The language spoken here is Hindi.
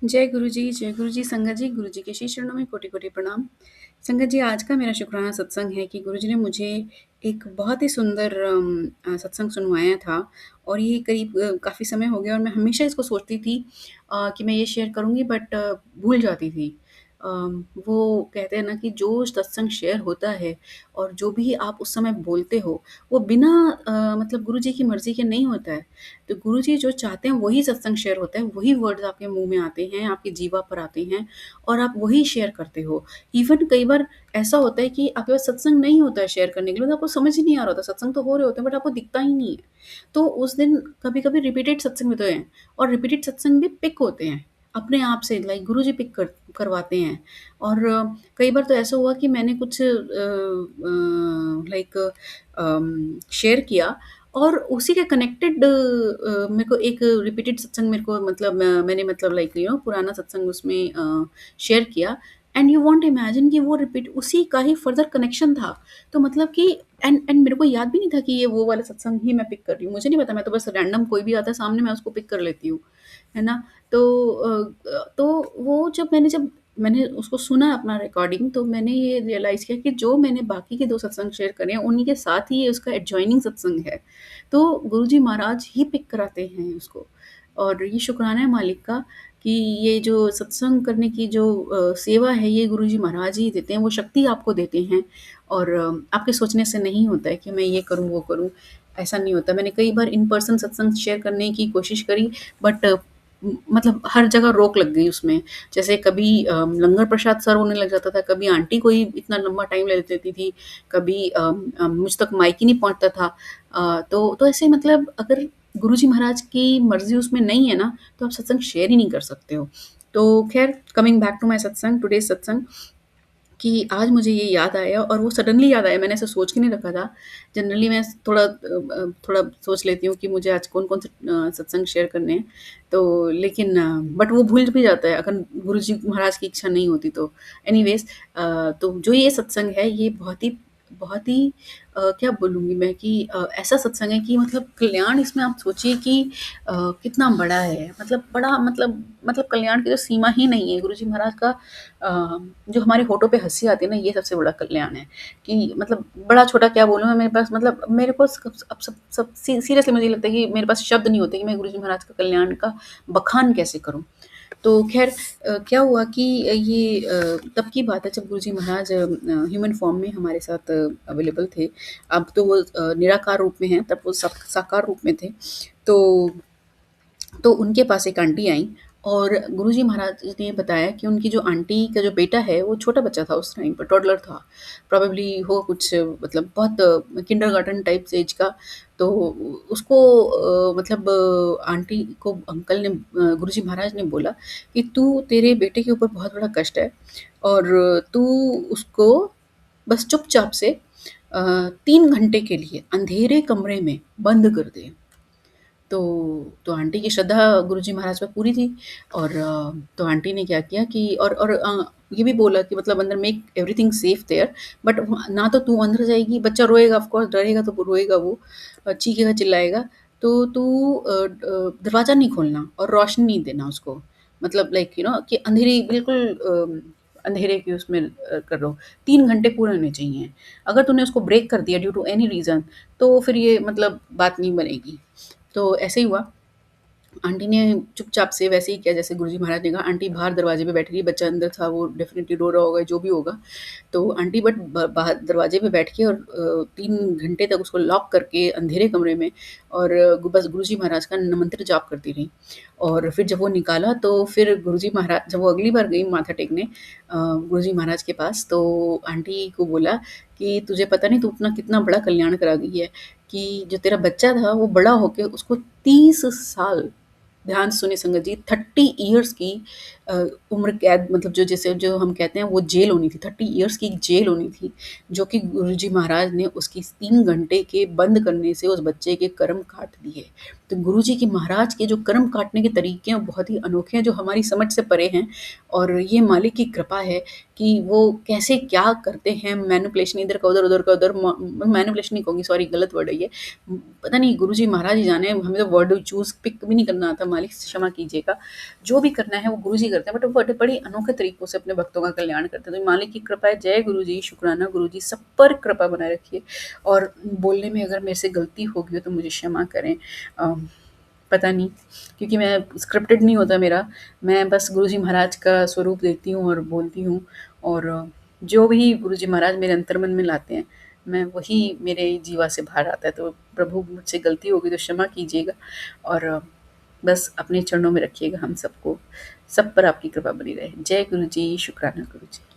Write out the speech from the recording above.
जय गुरु जी, संगत जी, गुरु जी के श्री चरणों में कोटि-कोटि प्रणाम। संगत जी, आज का मेरा शुक्राना सत्संग है कि गुरु जी ने मुझे एक बहुत ही सुंदर सत्संग सुनवाया था और ये करीब काफ़ी समय हो गया और मैं हमेशा इसको सोचती थी कि मैं ये शेयर करूँगी बट भूल जाती थी। वो कहते हैं ना कि जो सत्संग शेयर होता है और जो भी आप उस समय बोलते हो, वो बिना मतलब गुरु जी की मर्ज़ी के नहीं होता है। तो गुरुजी जो चाहते हैं वही सत्संग शेयर होता है, वही वर्ड्स आपके मुँह में आते हैं, आपकी जीभा पर आते हैं और आप वही शेयर करते हो। इवन कई बार ऐसा होता है कि आपके पास सत्संग नहीं होता है शेयर करने के लिए, तो आपको समझ ही नहीं आ रहा होता, सत्संग तो हो रहे होते हैं बट आपको दिखता ही नहीं है। तो उस दिन कभी-कभी रिपीटेड सत्संग भी तो हैं और रिपीटेड सत्संग भी पिक होते हैं, अपने आप से लाइक गुरुजी पिक करवाते हैं। और कई बार तो ऐसा हुआ कि मैंने कुछ लाइक शेयर किया और उसी के कनेक्टेड मेरे को एक रिपीटेड सत्संग मेरे को मतलब मैंने मतलब लाइक पुराना सत्संग उसमें शेयर किया एंड यू वॉन्ट इमेजिन कि वो रिपीट उसी का ही फर्दर कनेक्शन था। तो मतलब कि एंड मेरे को याद भी नहीं था कि ये वो वाला सत्संग ही मैं पिक कर रही हूँ। मुझे नहीं पता, मैं तो बस रैंडम कोई भी आता है सामने मैं उसको पिक कर लेती हूँ, है ना? तो तो वो जब मैंने उसको सुना अपना रिकॉर्डिंग तो मैंने ये रियलाइज़ किया कि जो मैंने बाकी के 2 सत्संग शेयर करे हैं, उन्हीं के साथ ही ये उसका एडजॉइनिंग सत्संग है। तो गुरुजी महाराज ही पिक कराते हैं उसको और ये शुक्राना है मालिक का कि ये जो सत्संग करने की जो सेवा है ये गुरुजी महाराज ही देते हैं, वो शक्ति आपको देते हैं और आपके सोचने से नहीं होता है कि मैं ये करूँ, वो करूँ, ऐसा नहीं होता। मैंने कई बार इन पर्सन सत्संग शेयर करने की कोशिश करी बट मतलब हर जगह रोक लग गई उसमें। जैसे कभी लंगर प्रसाद सर्व होने लग जाता था, कभी आंटी कोई इतना लंबा टाइम ले लेती थी, कभी मुझ तक माइक ही नहीं पहुँचता था। तो ऐसे मतलब अगर गुरुजी महाराज की मर्ज़ी उसमें नहीं है ना, तो आप सत्संग शेयर ही नहीं कर सकते हो। तो ख़ैर कमिंग बैक टू माय सत्संग, टुडेज़ सत्संग कि आज मुझे ये याद आया और वो सडनली याद आया, मैंने ऐसा सोच के नहीं रखा था। जनरली मैं थोड़ा सोच लेती हूँ कि मुझे आज कौन-कौन से सत्संग शेयर करने हैं। तो लेकिन बट वो भूल भी जाता है अगर गुरुजी महाराज की इच्छा नहीं होती तो। एनीवेज़ तो जो ये सत्संग है ये बहुत ही क्या बोलूँगी मैं कि ऐसा सत्संग है कि मतलब कल्याण इसमें आप सोचिए कि कितना बड़ा है। मतलब बड़ा मतलब कल्याण की तो सीमा ही नहीं है। गुरुजी महाराज का जो हमारे होठों पे हँसी आती है ना, ये सबसे बड़ा कल्याण है कि मतलब बड़ा-छोटा क्या बोलूँ मैं, मेरे पास मतलब मेरे पास अब सब सीरियसली मुझे लगता है कि मेरे पास शब्द नहीं होते कि मैं गुरुजी महाराज का कल्याण का बखान कैसे करूँ। तो ख़ैर क्या हुआ कि ये तब की बात है जब गुरुजी महाराज ह्यूमन फॉर्म में हमारे साथ अवेलेबल थे। अब तो वो निराकार रूप में हैं, तब वो साकार रूप में थे। तो उनके पास एक आंटी आईं और गुरुजी महाराज ने बताया कि उनकी जो आंटी का जो बेटा है, वो छोटा बच्चा था उस टाइम पर, टॉडलर था। प्रोबेबली हो कुछ मतलब बहुत किंडरगार्टन टाइप ऐज का। तो उसको मतलब आंटी को अंकल ने गुरुजी महाराज ने बोला कि तू तेरे बेटे के ऊपर बहुत बड़ा कष्ट है और तू उसको बस चुपचाप से 3 घंटे के लिए अंधेरे कमरे में बंद कर दे। तो आंटी की श्रद्धा गुरुजी महाराज पे पूरी थी और तो आंटी ने क्या किया कि और ये भी बोला कि मतलब अंदर make everything safe there but ना तो तू अंदर जाएगी, बच्चा रोएगा ऑफ कोर्स, डरेगा तो रोएगा वो, चीखेगा, चिल्लाएगा, तो तू दरवाज़ा नहीं खोलना और रोशनी नहीं देना उसको। मतलब लाइक कि अंधेरी बिल्कुल अंधेरे के उसमें करो। 3 घंटे पूरे होने चाहिए। अगर तूने उसको ब्रेक कर दिया ड्यू टू एनी रीज़न तो फिर ये मतलब बात नहीं बनेगी। तो ऐसे ही हुआ। आंटी ने चुपचाप से वैसे ही किया जैसे गुरुजी महाराज ने कहा। आंटी बाहर दरवाजे पे बैठी रही, बच्चा अंदर था, वो डेफ़िनिटली रो रहा होगा, जो भी होगा। तो आंटी बट ब बाहर दरवाजे पे बैठ के और 3 घंटे तक उसको लॉक करके अंधेरे कमरे में और बस गुरुजी महाराज का मंत्र जाप करती रहीं। और फिर जब वो निकाला तो फिर गुरुजी महाराज जब वो अगली बार गई माथा टेकने गुरुजी महाराज के पास, तो आंटी को बोला कि तुझे पता नहीं तू अपना कितना बड़ा कल्याण करा गई है कि जो तेरा बच्चा था वो बड़ा होके उसको 30 साल, ध्यान से सुनिए संगत जी, 30 इयर्स की अ, उम्र कैद, मतलब जो हम कहते हैं वो जेल होनी थी, 30 इयर्स की जेल होनी थी, जो कि गुरुजी महाराज ने उसकी 3 घंटे के बंद करने से उस बच्चे के कर्म काट दिए। तो गुरुजी की महाराज के जो कर्म काटने के तरीके हैं वो बहुत ही अनोखे हैं, जो हमारी समझ से परे हैं। और ये मालिक की कृपा है कि वो कैसे क्या करते हैं, मैनिपुलेशन इधर का उधर, उधर का उधर, मैनिपुलेशन नहीं कहूँगी, सॉरी गलत वर्ड है ये। पता नहीं गुरुजी महाराज ही जाने, हमें तो वर्ड चूज़ पिक भी नहीं करना आता, मालिक क्षमा कीजिएगा। जो भी करना है वो गुरुजी करते हैं, बट वो बड़े अनोखे तरीकों से अपने भक्तों का कल्याण करते हैं। तो मालिक की कृपा है, जय गुरुजी, शुक्राना गुरुजी, सब पर कृपा बनाए रखिए। और बोलने में अगर मेरे से गलती हो गई हो तो मुझे क्षमा करें। अ, पता नहीं, क्योंकि मैं स्क्रिप्टेड नहीं होता मेरा, मैं बस गुरुजी महाराज का स्वरूप देती हूँ और बोलती हूँ। और जो भी गुरुजी महाराज मेरे अंतर्मन में लाते हैं, मैं वही मेरे जीवा से बाहर आता है। तो प्रभु मुझसे गलती हो गई तो क्षमा कीजिएगा। और बस अपने चरणों में रखिएगा हम सबको, सब पर आपकी कृपा बनी रहे। जय गुरुजी, शुक्राना गुरुजी।